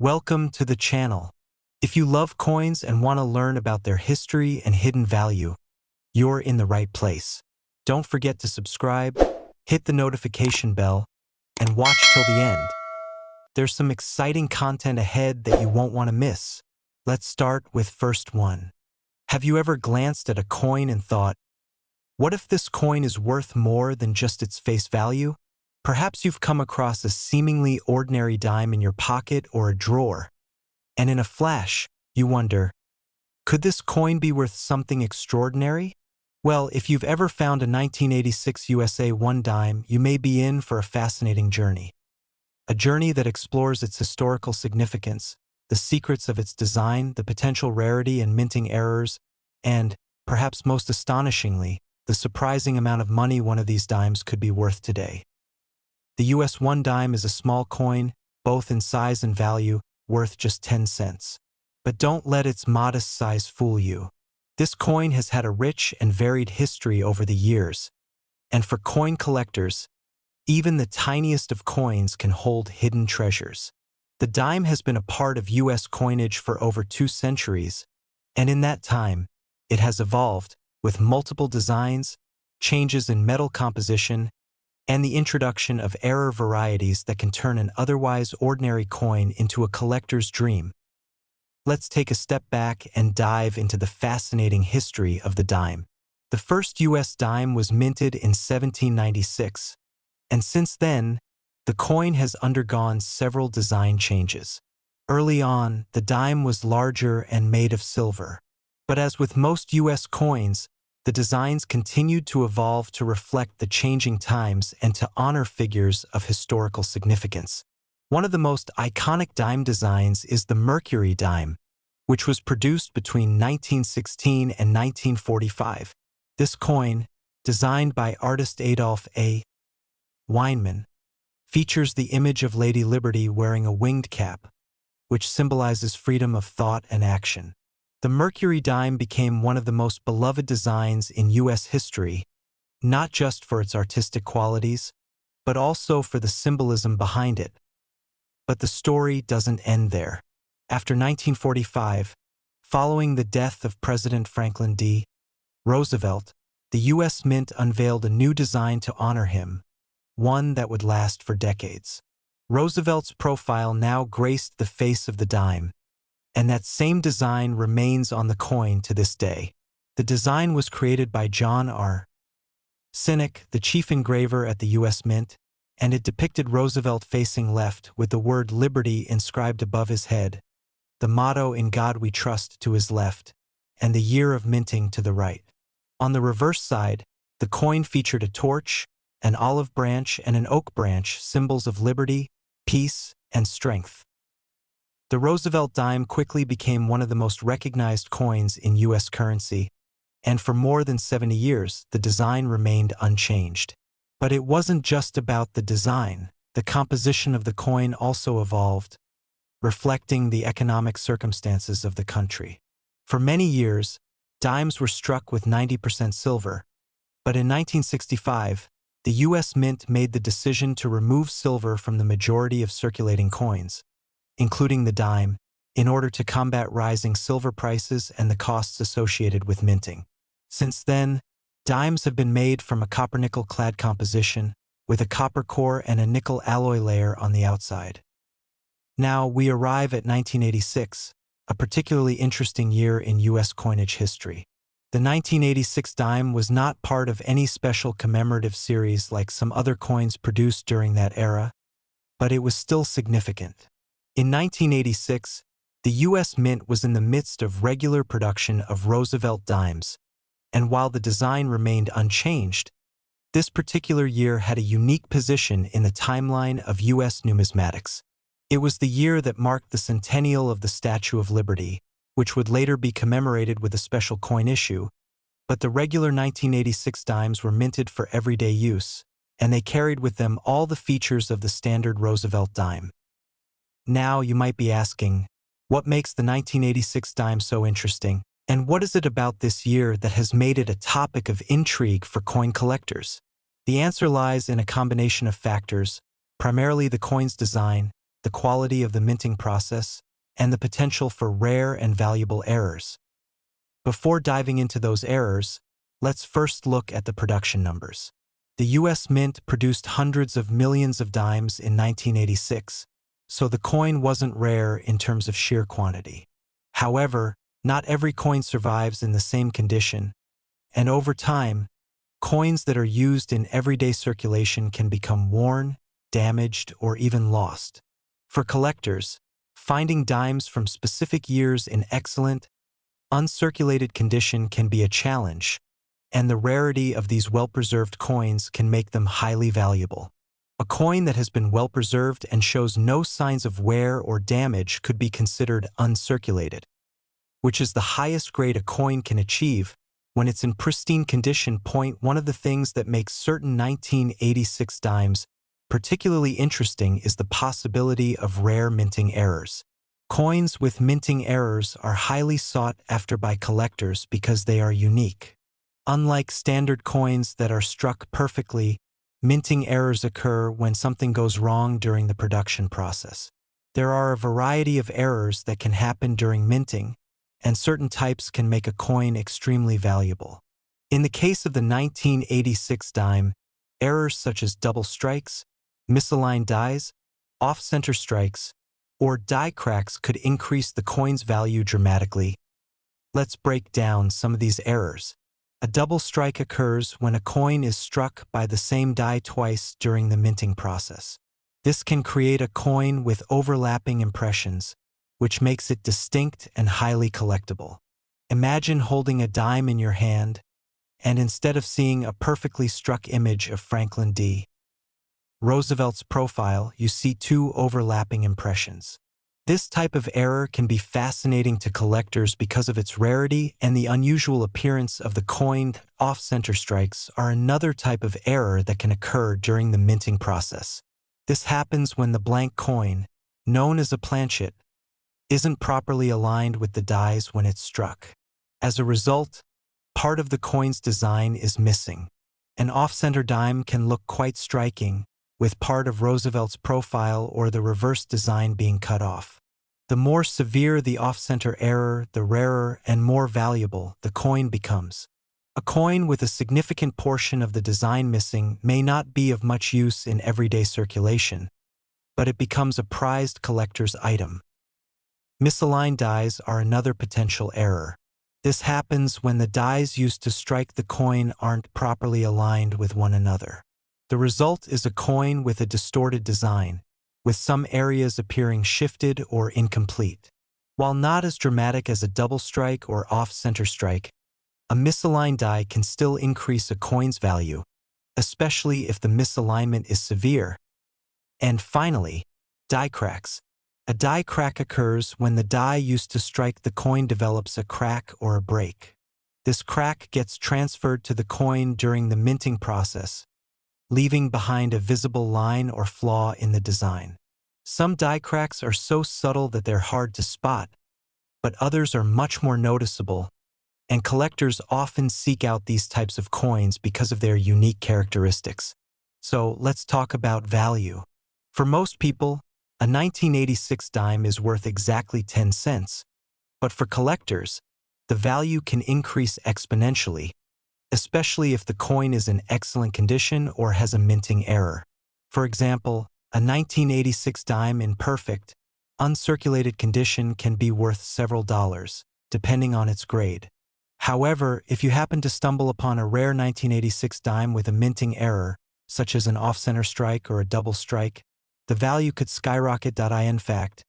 Welcome to the channel. If you love coins and want to learn about their history and hidden value, you're in the right place. Don't forget to subscribe, hit the notification bell, and watch till the end. There's some exciting content ahead that you won't want to miss. Let's start with first one. Have you ever glanced at a coin and thought, what if this coin is worth more than just its face value? Perhaps you've come across a seemingly ordinary dime in your pocket or a drawer, and in a flash, you wonder, could this coin be worth something extraordinary? Well, if you've ever found a 1986 USA 1 dime, you may be in for a fascinating journey. A journey that explores its historical significance, the secrets of its design, the potential rarity and minting errors, and, perhaps most astonishingly, the surprising amount of money one of these dimes could be worth today. The US 1 dime is a small coin, both in size and value, worth just 10 cents. But don't let its modest size fool you. This coin has had a rich and varied history over the years. And for coin collectors, even the tiniest of coins can hold hidden treasures. The dime has been a part of US coinage for over 2 centuries, and in that time, it has evolved with multiple designs, changes in metal composition, and the introduction of error varieties that can turn an otherwise ordinary coin into a collector's dream. Let's take a step back and dive into the fascinating history of the dime. The first US dime was minted in 1796, and since then, the coin has undergone several design changes. Early on, the dime was larger and made of silver. But as with most US coins, the designs continued to evolve to reflect the changing times and to honor figures of historical significance. One of the most iconic dime designs is the Mercury dime, which was produced between 1916 and 1945. This coin, designed by artist Adolf A. Weinman, features the image of Lady Liberty wearing a winged cap, which symbolizes freedom of thought and action. The Mercury dime became one of the most beloved designs in US history, not just for its artistic qualities, but also for the symbolism behind it. But the story doesn't end there. After 1945, following the death of President Franklin D. Roosevelt, the US Mint unveiled a new design to honor him, one that would last for decades. Roosevelt's profile now graced the face of the dime, and that same design remains on the coin to this day. The design was created by John R. Sinek, the chief engraver at the US Mint, and it depicted Roosevelt facing left with the word Liberty inscribed above his head, the motto "In God We Trust" to his left, and the year of minting to the right. On the reverse side, the coin featured a torch, an olive branch, and an oak branch, symbols of liberty, peace, and strength. The Roosevelt dime quickly became one of the most recognized coins in US currency, and for more than 70 years, the design remained unchanged. But it wasn't just about the design. The composition of the coin also evolved, reflecting the economic circumstances of the country. For many years, dimes were struck with 90% silver, but in 1965, the US Mint made the decision to remove silver from the majority of circulating coins, including the dime, in order to combat rising silver prices and the costs associated with minting. Since then, dimes have been made from a copper-nickel clad composition, with a copper core and a nickel alloy layer on the outside. Now we arrive at 1986, a particularly interesting year in US coinage history. The 1986 dime was not part of any special commemorative series like some other coins produced during that era, but it was still significant. In 1986, the US Mint was in the midst of regular production of Roosevelt dimes, and while the design remained unchanged, this particular year had a unique position in the timeline of US numismatics. It was the year that marked the centennial of the Statue of Liberty, which would later be commemorated with a special coin issue, but the regular 1986 dimes were minted for everyday use, and they carried with them all the features of the standard Roosevelt dime. Now you might be asking, what makes the 1986 dime so interesting, and what is it about this year that has made it a topic of intrigue for coin collectors? The answer lies in a combination of factors, primarily the coin's design, the quality of the minting process, and the potential for rare and valuable errors. Before diving into those errors, let's first look at the production numbers. The US Mint produced hundreds of millions of dimes in 1986, so the coin wasn't rare in terms of sheer quantity. However, not every coin survives in the same condition, and over time, coins that are used in everyday circulation can become worn, damaged, or even lost. For collectors, finding dimes from specific years in excellent, uncirculated condition can be a challenge, and the rarity of these well-preserved coins can make them highly valuable. A coin that has been well-preserved and shows no signs of wear or damage could be considered uncirculated, which is the highest grade a coin can achieve when it's in pristine condition. One of the things that makes certain 1986 dimes particularly interesting is the possibility of rare minting errors. Coins with minting errors are highly sought after by collectors because they are unique. Unlike standard coins that are struck perfectly, minting errors occur when something goes wrong during the production process. There are a variety of errors that can happen during minting, and certain types can make a coin extremely valuable. In the case of the 1986 dime, errors such as double strikes, misaligned dies, off-center strikes, or die cracks could increase the coin's value dramatically. Let's break down some of these errors. A double strike occurs when a coin is struck by the same die twice during the minting process. This can create a coin with overlapping impressions, which makes it distinct and highly collectible. Imagine holding a dime in your hand, and instead of seeing a perfectly struck image of Franklin D. Roosevelt's profile, you see two overlapping impressions. This type of error can be fascinating to collectors because of its rarity, and the unusual appearance of the coin. Off-center strikes are another type of error that can occur during the minting process. This happens when the blank coin, known as a planchet, isn't properly aligned with the dies when it's struck. As a result, part of the coin's design is missing. An off-center dime can look quite striking, with part of Roosevelt's profile or the reverse design being cut off. The more severe the off-center error, the rarer and more valuable the coin becomes. A coin with a significant portion of the design missing may not be of much use in everyday circulation, but it becomes a prized collector's item. Misaligned dies are another potential error. This happens when the dies used to strike the coin aren't properly aligned with one another. The result is a coin with a distorted design, with some areas appearing shifted or incomplete. While not as dramatic as a double strike or off-center strike, a misaligned die can still increase a coin's value, especially if the misalignment is severe. And finally, die cracks. A die crack occurs when the die used to strike the coin develops a crack or a break. This crack gets transferred to the coin during the minting process, leaving behind a visible line or flaw in the design. Some die cracks are so subtle that they're hard to spot, but others are much more noticeable, and collectors often seek out these types of coins because of their unique characteristics. So let's talk about value. For most people, a 1986 dime is worth exactly 10 cents, but for collectors, the value can increase exponentially, especially if the coin is in excellent condition or has a minting error. For example, a 1986 dime in perfect, uncirculated condition can be worth several dollars, depending on its grade. However, if you happen to stumble upon a rare 1986 dime with a minting error, such as an off-center strike or a double strike, the value could skyrocket. In fact,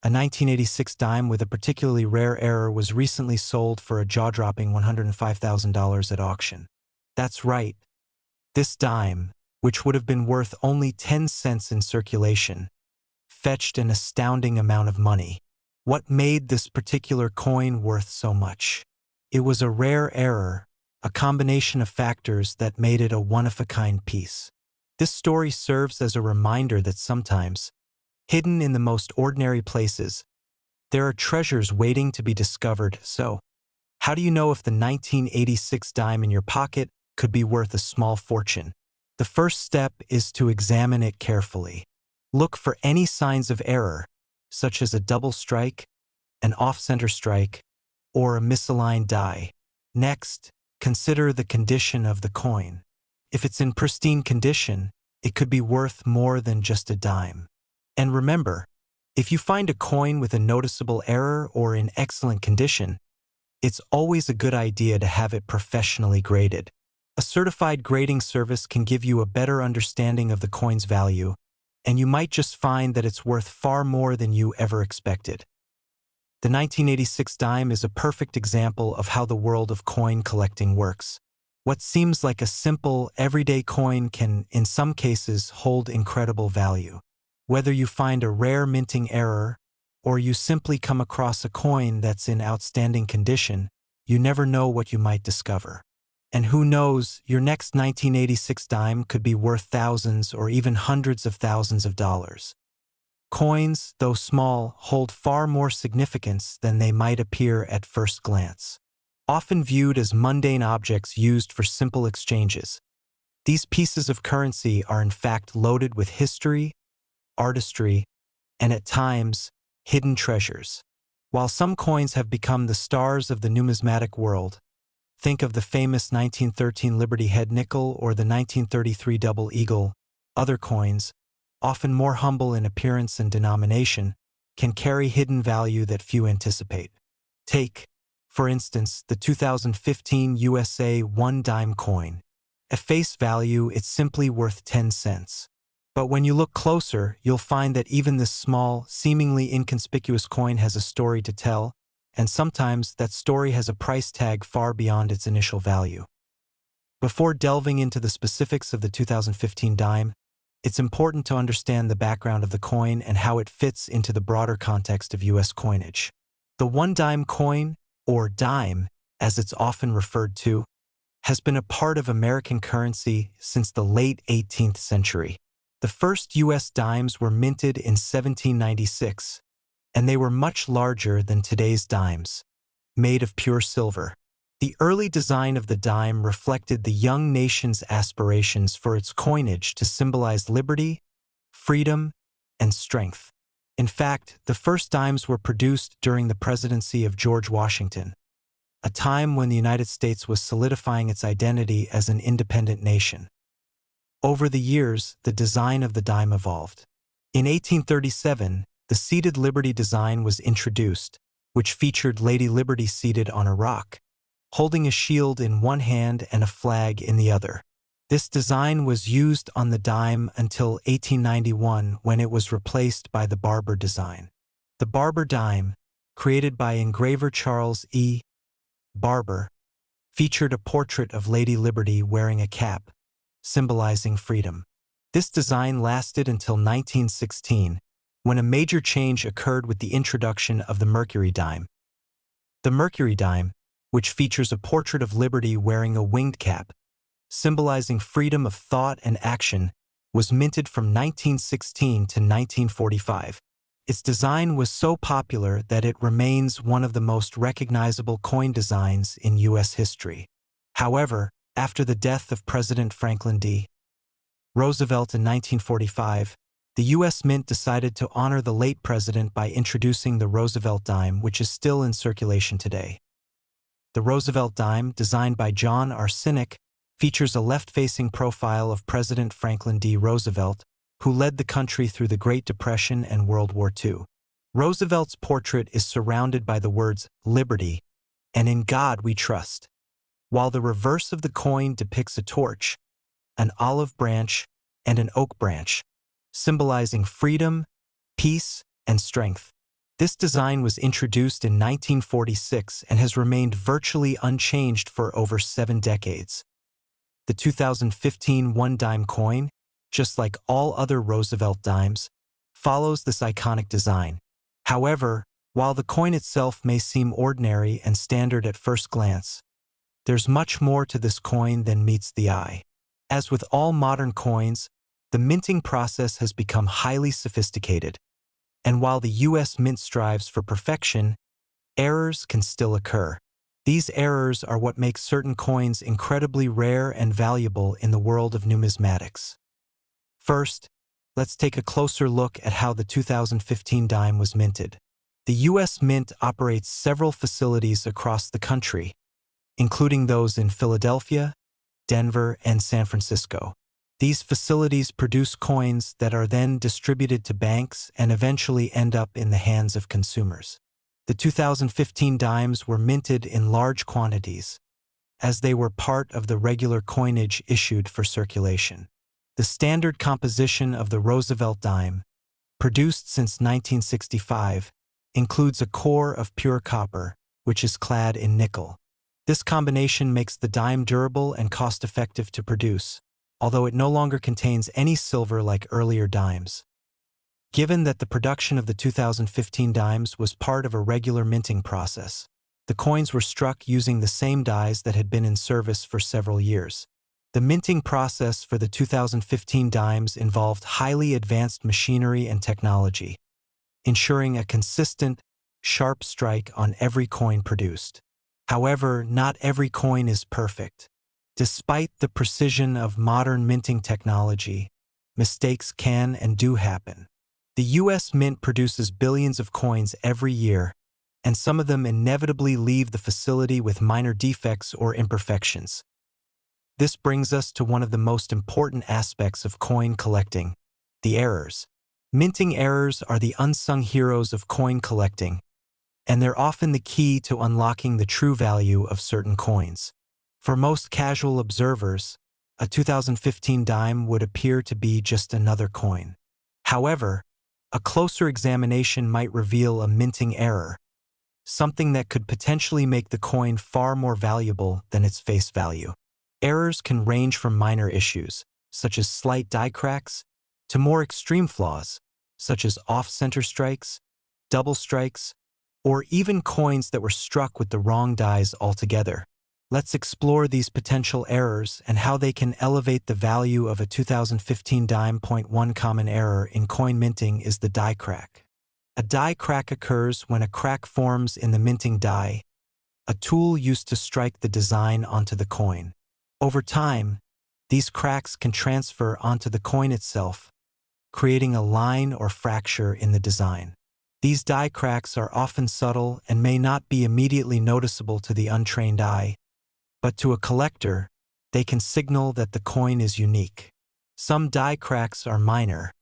a 1986 dime with a particularly rare error was recently sold for a jaw-dropping $105,000 at auction. That's right. This dime, which would have been worth only 10 cents in circulation, fetched an astounding amount of money. What made this particular coin worth so much? It was a rare error, a combination of factors that made it a one-of-a-kind piece. This story serves as a reminder that sometimes, hidden in the most ordinary places, there are treasures waiting to be discovered. So, how do you know if the 1986 dime in your pocket could be worth a small fortune? The first step is to examine it carefully. Look for any signs of error, such as a double strike, an off-center strike, or a misaligned die. Next, consider the condition of the coin. If it's in pristine condition, it could be worth more than just a dime. And remember, if you find a coin with a noticeable error or in excellent condition, it's always a good idea to have it professionally graded. A certified grading service can give you a better understanding of the coin's value, and you might just find that it's worth far more than you ever expected. The 1986 dime is a perfect example of how the world of coin collecting works. What seems like a simple, everyday coin can, in some cases, hold incredible value. Whether you find a rare minting error, or you simply come across a coin that's in outstanding condition, you never know what you might discover. And who knows, your next 1986 dime could be worth thousands or even hundreds of thousands of dollars. Coins, though small, hold far more significance than they might appear at first glance. Often viewed as mundane objects used for simple exchanges, these pieces of currency are in fact loaded with history, artistry, and at times, hidden treasures. While some coins have become the stars of the numismatic world, think of the famous 1913 Liberty Head nickel or the 1933 Double Eagle, other coins, often more humble in appearance and denomination, can carry hidden value that few anticipate. Take, for instance, the 2015 USA 1 dime coin. At face value, it's simply worth 10 cents. But when you look closer, you'll find that even this small, seemingly inconspicuous coin has a story to tell, and sometimes that story has a price tag far beyond its initial value. Before delving into the specifics of the 2015 dime, it's important to understand the background of the coin and how it fits into the broader context of U.S. coinage. The 1 dime coin, or dime, as it's often referred to, has been a part of American currency since the late 18th century. The first U.S. dimes were minted in 1796, and they were much larger than today's dimes, made of pure silver. The early design of the dime reflected the young nation's aspirations for its coinage to symbolize liberty, freedom, and strength. In fact, the first dimes were produced during the presidency of George Washington, a time when the United States was solidifying its identity as an independent nation. Over the years, the design of the dime evolved. In 1837, the seated Liberty design was introduced, which featured Lady Liberty seated on a rock, holding a shield in one hand and a flag in the other. This design was used on the dime until 1891, when it was replaced by the Barber design. The Barber dime, created by engraver Charles E. Barber, featured a portrait of Lady Liberty wearing a cap, symbolizing freedom. This design lasted until 1916, when a major change occurred with the introduction of the Mercury dime. The Mercury dime, which features a portrait of Liberty wearing a winged cap, symbolizing freedom of thought and action, was minted from 1916 to 1945. Its design was so popular that it remains one of the most recognizable coin designs in U.S. history. However, after the death of President Franklin D. Roosevelt in 1945, the U.S. Mint decided to honor the late president by introducing the Roosevelt dime, which is still in circulation today. The Roosevelt dime, designed by John R. Sinek, features a left-facing profile of President Franklin D. Roosevelt, who led the country through the Great Depression and World War II. Roosevelt's portrait is surrounded by the words, "Liberty," and "In God We Trust," while the reverse of the coin depicts a torch, an olive branch, and an oak branch, symbolizing freedom, peace, and strength. This design was introduced in 1946 and has remained virtually unchanged for over 7 decades. The 2015 1 dime coin, just like all other Roosevelt dimes, follows this iconic design. However, while the coin itself may seem ordinary and standard at first glance, there's much more to this coin than meets the eye. As with all modern coins, the minting process has become highly sophisticated, and while the U.S. Mint strives for perfection, errors can still occur. These errors are what make certain coins incredibly rare and valuable in the world of numismatics. First, let's take a closer look at how the 2015 dime was minted. The U.S. Mint operates several facilities across the country, including those in Philadelphia, Denver, and San Francisco. These facilities produce coins that are then distributed to banks and eventually end up in the hands of consumers. The 2015 dimes were minted in large quantities, as they were part of the regular coinage issued for circulation. The standard composition of the Roosevelt dime, produced since 1965, includes a core of pure copper, which is clad in nickel. This combination makes the dime durable and cost-effective to produce, although it no longer contains any silver like earlier dimes. Given that the production of the 2015 dimes was part of a regular minting process, the coins were struck using the same dies that had been in service for several years. The minting process for the 2015 dimes involved highly advanced machinery and technology, ensuring a consistent, sharp strike on every coin produced. However, not every coin is perfect. Despite the precision of modern minting technology, mistakes can and do happen. The U.S. Mint produces billions of coins every year, and some of them inevitably leave the facility with minor defects or imperfections. This brings us to one of the most important aspects of coin collecting: the errors. Minting errors are the unsung heroes of coin collecting, and they're often the key to unlocking the true value of certain coins. For most casual observers, a 2015 dime would appear to be just another coin. However, a closer examination might reveal a minting error, something that could potentially make the coin far more valuable than its face value. Errors can range from minor issues, such as slight die cracks, to more extreme flaws, such as off-center strikes, double strikes, or even coins that were struck with the wrong dies altogether. Let's explore these potential errors and how they can elevate the value of a 2015 dime. One common error in coin minting is the die crack. A die crack occurs when a crack forms in the minting die, a tool used to strike the design onto the coin. Over time, these cracks can transfer onto the coin itself, creating a line or fracture in the design. These die cracks are often subtle and may not be immediately noticeable to the untrained eye, but to a collector, they can signal that the coin is unique. Some die cracks are minor,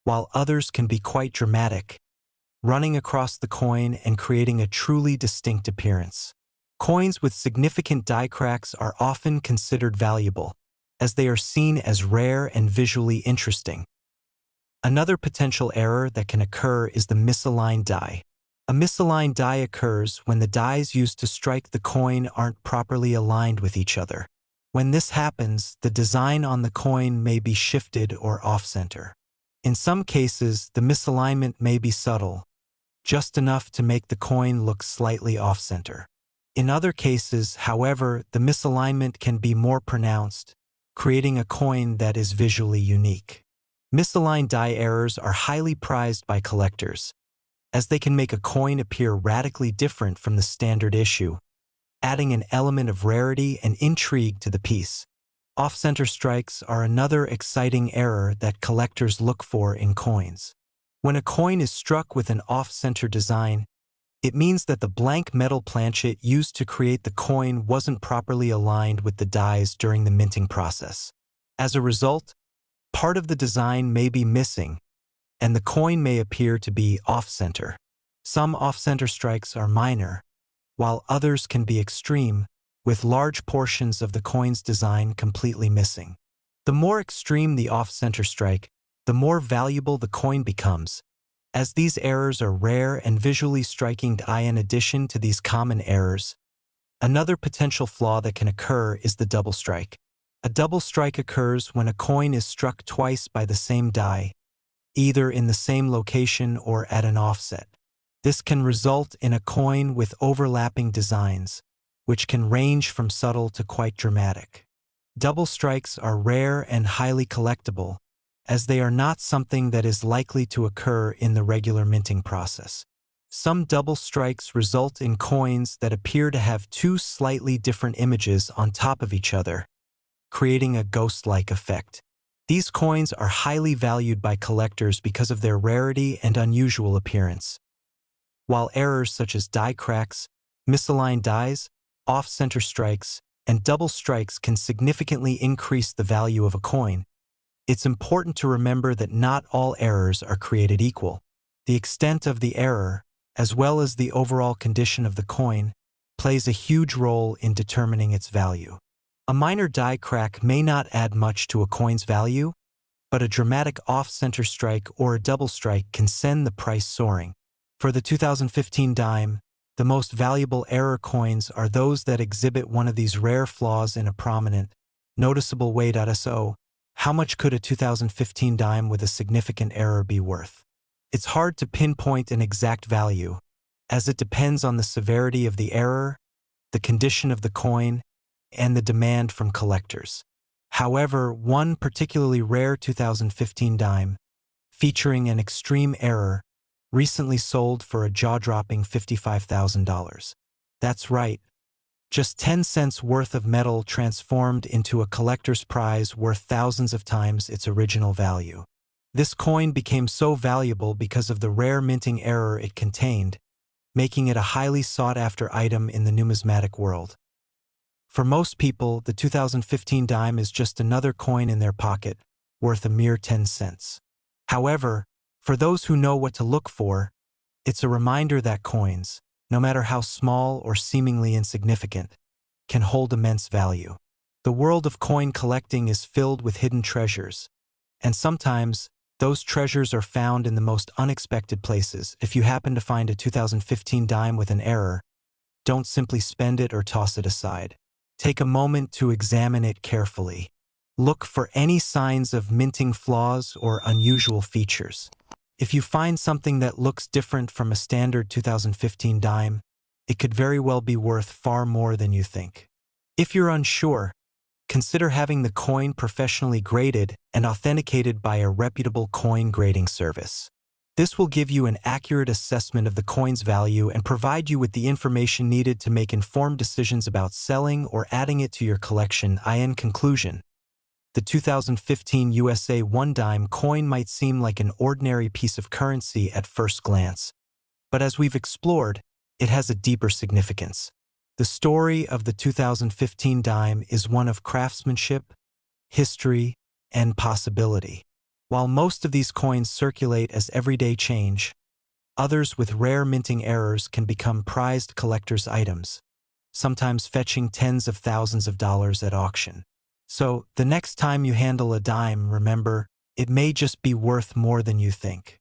while others can be quite dramatic, running across the coin and creating a truly distinct appearance. Coins with significant die cracks are often considered valuable, as they are seen as rare and visually interesting. Another potential error that can occur is the misaligned die. A misaligned die occurs when the dies used to strike the coin aren't properly aligned with each other. When this happens, the design on the coin may be shifted or off-center. In some cases, the misalignment may be subtle, just enough to make the coin look slightly off-center. In other cases, however, the misalignment can be more pronounced, creating a coin that is visually unique. Misaligned die errors are highly prized by collectors, as they can make a coin appear radically different from the standard issue, adding an element of rarity and intrigue to the piece. Off-center strikes are another exciting error that collectors look for in coins. When a coin is struck with an off-center design, it means that the blank metal planchet used to create the coin wasn't properly aligned with the dies during the minting process. As a result, part of the design may be missing, and the coin may appear to be off-center. Some off-center strikes are minor, while others can be extreme, with large portions of the coin's design completely missing. The more extreme the off-center strike, the more valuable the coin becomes, as these errors are rare and visually striking. In addition to these common errors, another potential flaw that can occur is the double strike. A double strike occurs when a coin is struck twice by the same die, either in the same location or at an offset. This can result in a coin with overlapping designs, which can range from subtle to quite dramatic. Double strikes are rare and highly collectible, as they are not something that is likely to occur in the regular minting process. Some double strikes result in coins that appear to have two slightly different images on top of each other, creating a ghost-like effect. These coins are highly valued by collectors because of their rarity and unusual appearance. While errors such as die cracks, misaligned dies, off-center strikes, and double strikes can significantly increase the value of a coin, it's important to remember that not all errors are created equal. The extent of the error, as well as the overall condition of the coin, plays a huge role in determining its value. A minor die crack may not add much to a coin's value, but a dramatic off-center strike or a double strike can send the price soaring. For the 2015 dime, the most valuable error coins are those that exhibit one of these rare flaws in a prominent, noticeable way. So, how much could a 2015 dime with a significant error be worth? It's hard to pinpoint an exact value, as it depends on the severity of the error, the condition of the coin, and the demand from collectors. However, one particularly rare 2015 dime, featuring an extreme error, recently sold for a jaw-dropping $55,000. That's right, just 10 cents worth of metal transformed into a collector's prize worth thousands of times its original value. This coin became so valuable because of the rare minting error it contained, making it a highly sought-after item in the numismatic world. For most people, the 2015 dime is just another coin in their pocket, worth a mere 10 cents. However, for those who know what to look for, it's a reminder that coins, no matter how small or seemingly insignificant, can hold immense value. The world of coin collecting is filled with hidden treasures, and sometimes those treasures are found in the most unexpected places. If you happen to find a 2015 dime with an error, don't simply spend it or toss it aside. Take a moment to examine it carefully. Look for any signs of minting flaws or unusual features. If you find something that looks different from a standard 2015 dime, it could very well be worth far more than you think. If you're unsure, consider having the coin professionally graded and authenticated by a reputable coin grading service. This will give you an accurate assessment of the coin's value and provide you with the information needed to make informed decisions about selling or adding it to your collection. In conclusion, the 2015 USA 1 dime coin might seem like an ordinary piece of currency at first glance, but as we've explored, it has a deeper significance. The story of the 2015 dime is one of craftsmanship, history, and possibility. While most of these coins circulate as everyday change, others with rare minting errors can become prized collector's items, sometimes fetching tens of thousands of dollars at auction. So, the next time you handle a dime, remember, it may just be worth more than you think.